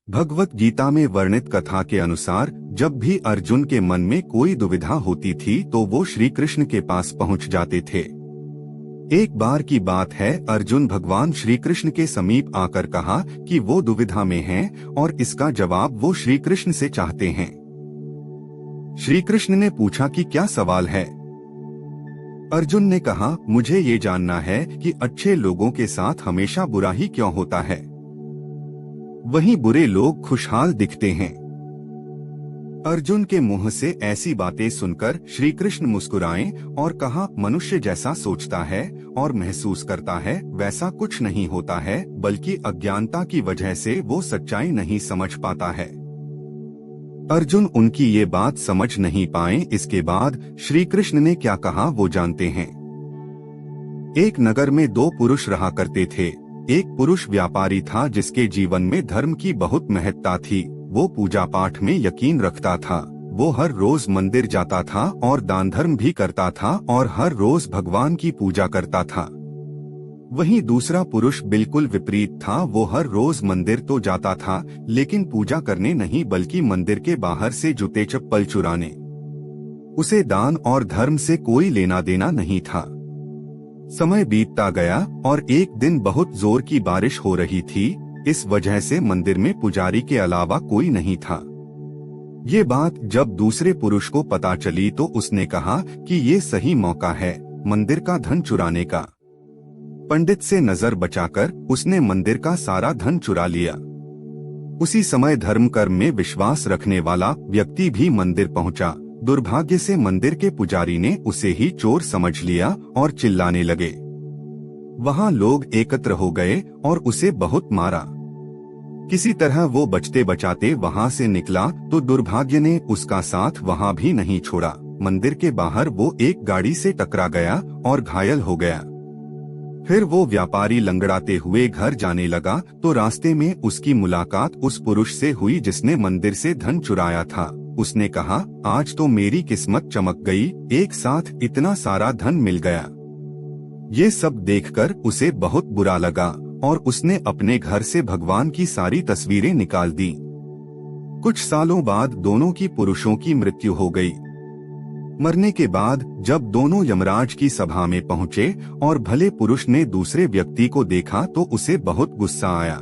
भगवत गीता में वर्णित कथा के अनुसार जब भी अर्जुन के मन में कोई दुविधा होती थी तो वो श्री कृष्ण के पास पहुंच जाते थे। एक बार की बात है, अर्जुन भगवान श्री कृष्ण के समीप आकर कहा कि वो दुविधा में हैं और इसका जवाब वो श्री कृष्ण से चाहते हैं। श्री कृष्ण ने पूछा कि क्या सवाल है। अर्जुन ने कहा, मुझे ये जानना है कि अच्छे लोगों के साथ हमेशा बुरा ही क्यों होता है, वहीं बुरे लोग खुशहाल दिखते हैं। अर्जुन के मुंह से ऐसी बातें सुनकर श्री कृष्ण मुस्कुराए और कहा, मनुष्य जैसा सोचता है और महसूस करता है वैसा कुछ नहीं होता है, बल्कि अज्ञानता की वजह से वो सच्चाई नहीं समझ पाता है। अर्जुन उनकी ये बात समझ नहीं पाए। इसके बाद श्री कृष्ण ने क्या कहा वो जानते हैं। एक नगर में दो पुरुष रहा करते थे। एक पुरुष व्यापारी था जिसके जीवन में धर्म की बहुत महत्ता थी। वो पूजा पाठ में यकीन रखता था। वो हर रोज मंदिर जाता था और दान धर्म भी करता था और हर रोज भगवान की पूजा करता था। वहीं दूसरा पुरुष बिल्कुल विपरीत था। वो हर रोज मंदिर तो जाता था लेकिन पूजा करने नहीं, बल्कि मंदिर के बाहर से जूते चप्पल चुराने। उसे दान और धर्म से कोई लेना देना नहीं था। समय बीतता गया और एक दिन बहुत जोर की बारिश हो रही थी। इस वजह से मंदिर में पुजारी के अलावा कोई नहीं था। ये बात जब दूसरे पुरुष को पता चली तो उसने कहा कि ये सही मौका है मंदिर का धन चुराने का। पंडित से नजर बचाकर उसने मंदिर का सारा धन चुरा लिया। उसी समय धर्म कर्म में विश्वास रखने वाला व्यक्ति भी मंदिर पहुंचा। दुर्भाग्य से मंदिर के पुजारी ने उसे ही चोर समझ लिया और चिल्लाने लगे। वहां लोग एकत्र हो गए और उसे बहुत मारा। किसी तरह वो बचते बचाते वहां से निकला तो दुर्भाग्य ने उसका साथ वहां भी नहीं छोड़ा। मंदिर के बाहर वो एक गाड़ी से टकरा गया और घायल हो गया। फिर वो व्यापारी लंगड़ाते हुए घर जाने लगा तो रास्ते में उसकी मुलाकात उस पुरुष से हुई जिसने मंदिर से धन चुराया था। उसने कहा, आज तो मेरी किस्मत चमक गई, एक साथ इतना सारा धन मिल गया। ये सब देखकर उसे बहुत बुरा लगा और उसने अपने घर से भगवान की सारी तस्वीरें निकाल दी। कुछ सालों बाद दोनों की पुरुषों की मृत्यु हो गई। मरने के बाद जब दोनों यमराज की सभा में पहुंचे और भले पुरुष ने दूसरे व्यक्ति को देखा तो उसे बहुत गुस्सा आया।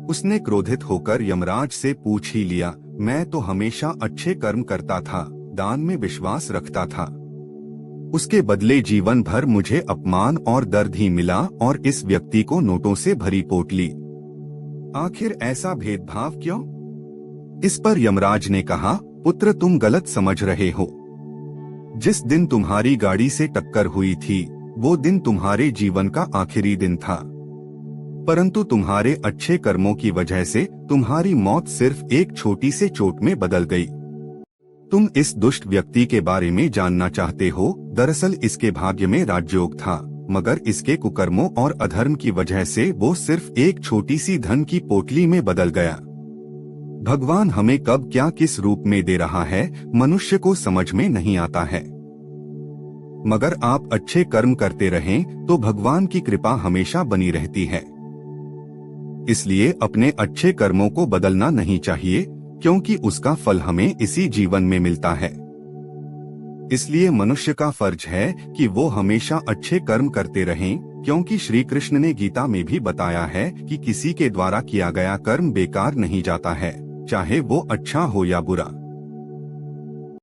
उसने क्रोधित होकर यमराज से पूछ ही लिया, मैं तो हमेशा अच्छे कर्म करता था, दान में विश्वास रखता था। उसके बदले जीवन भर मुझे अपमान और दर्द ही मिला और इस व्यक्ति को नोटों से भरी पोटली। आखिर ऐसा भेदभाव क्यों? इस पर यमराज ने कहा, पुत्र तुम गलत समझ रहे हो। जिस दिन तुम्हारी गाड़ी से टक्कर हुई थी वो दिन तुम्हारे जीवन का आखिरी दिन था, परंतु तुम्हारे अच्छे कर्मों की वजह से तुम्हारी मौत सिर्फ एक छोटी से चोट में बदल गई। तुम इस दुष्ट व्यक्ति के बारे में जानना चाहते हो। दरअसल इसके भाग्य में राजयोग था, मगर इसके कुकर्मों और अधर्म की वजह से वो सिर्फ एक छोटी सी धन की पोटली में बदल गया। भगवान हमें कब क्या किस रूप में दे रहा है मनुष्य को समझ में नहीं आता है। मगर आप अच्छे कर्म करते रहें तो भगवान की कृपा हमेशा बनी रहती है। इसलिए अपने अच्छे कर्मों को बदलना नहीं चाहिए, क्योंकि उसका फल हमें इसी जीवन में मिलता है। इसलिए मनुष्य का फर्ज है कि वो हमेशा अच्छे कर्म करते रहें, क्योंकि श्री कृष्ण ने गीता में भी बताया है कि किसी के द्वारा किया गया कर्म बेकार नहीं जाता है, चाहे वो अच्छा हो या बुरा।